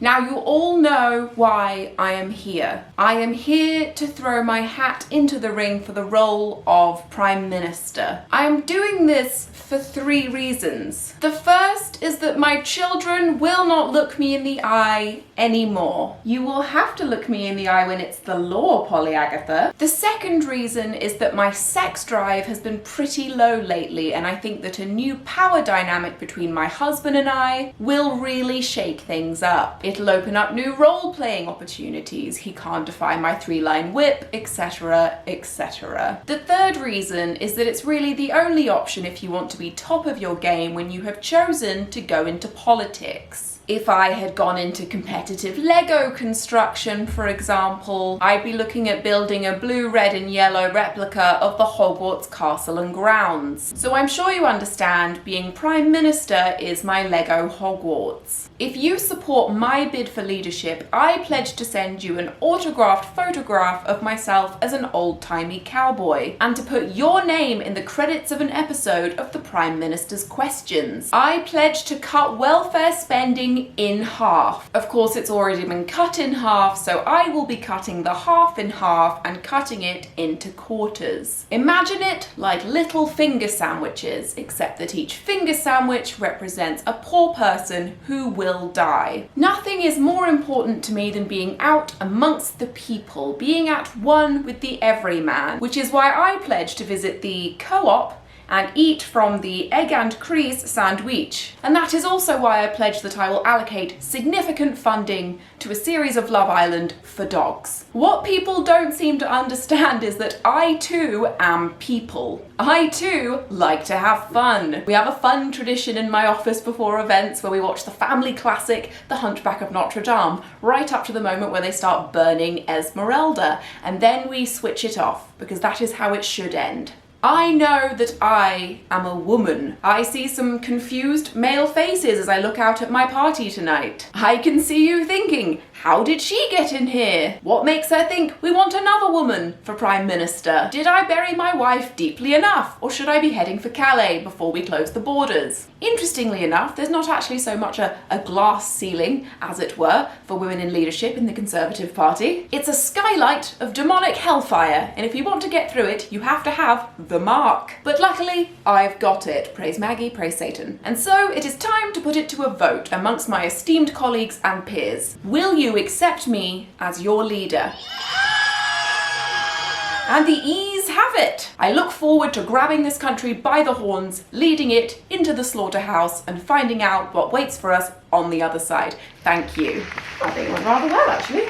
Now you all know why I am here. I am here to throw my hat into the ring for the role of Prime Minister. I am doing this for 3 reasons. The first is that my children will not look me in the eye anymore. You will have to look me in the eye when it's the law, Polly Agatha. The second reason is that my sex drive has been pretty low lately, and I think that a new power dynamic between my husband and I will really shake things up. It'll open up new role-playing opportunities. He can't defy my 3-line whip, etc, etc. The third reason is that it's really the only option if you want to be top of your game when you have chosen to go into politics. If I had gone into competitive Lego construction, for example, I'd be looking at building a blue, red and yellow replica of the Hogwarts castle and grounds. So I'm sure you understand being Prime Minister is my Lego Hogwarts. If you support my bid for leadership, I pledge to send you an autographed photograph of myself as an old-timey cowboy, and to put your name in the credits of an episode of the Prime Minister's Questions. I pledge to cut welfare spending in half. Of course, it's already been cut in half, so I will be cutting the half in half and cutting it into quarters. Imagine it like little finger sandwiches, except that each finger sandwich represents a poor person who will die. Nothing is more important to me than being out amongst the people, being at one with the everyman, which is why I pledge to visit the co-op and eat from the egg and crease sandwich. And that is also why I pledge that I will allocate significant funding to a series of Love Island for dogs. What people don't seem to understand is that I too am people. I too like to have fun. We have a fun tradition in my office before events where we watch the family classic, The Hunchback of Notre Dame, right up to the moment where they start burning Esmeralda, and then we switch it off, because that is how it should end. I know that I am a woman. I see some confused male faces as I look out at my party tonight. I can see you thinking, how did she get in here? What makes her think we want another woman for Prime Minister? Did I bury my wife deeply enough, or should I be heading for Calais before we close the borders? Interestingly enough, there's not actually so much a glass ceiling, as it were, for women in leadership in the Conservative Party. It's a skylight of demonic hellfire, and if you want to get through it, you have to have the mark. But luckily, I've got it. Praise Maggie, praise Satan. And so it is time to put it to a vote amongst my esteemed colleagues and peers. Will you accept me as your leader? And the E's have it! I look forward to grabbing this country by the horns, leading it into the slaughterhouse, and finding out what waits for us on the other side. Thank you. I think it went rather well, actually.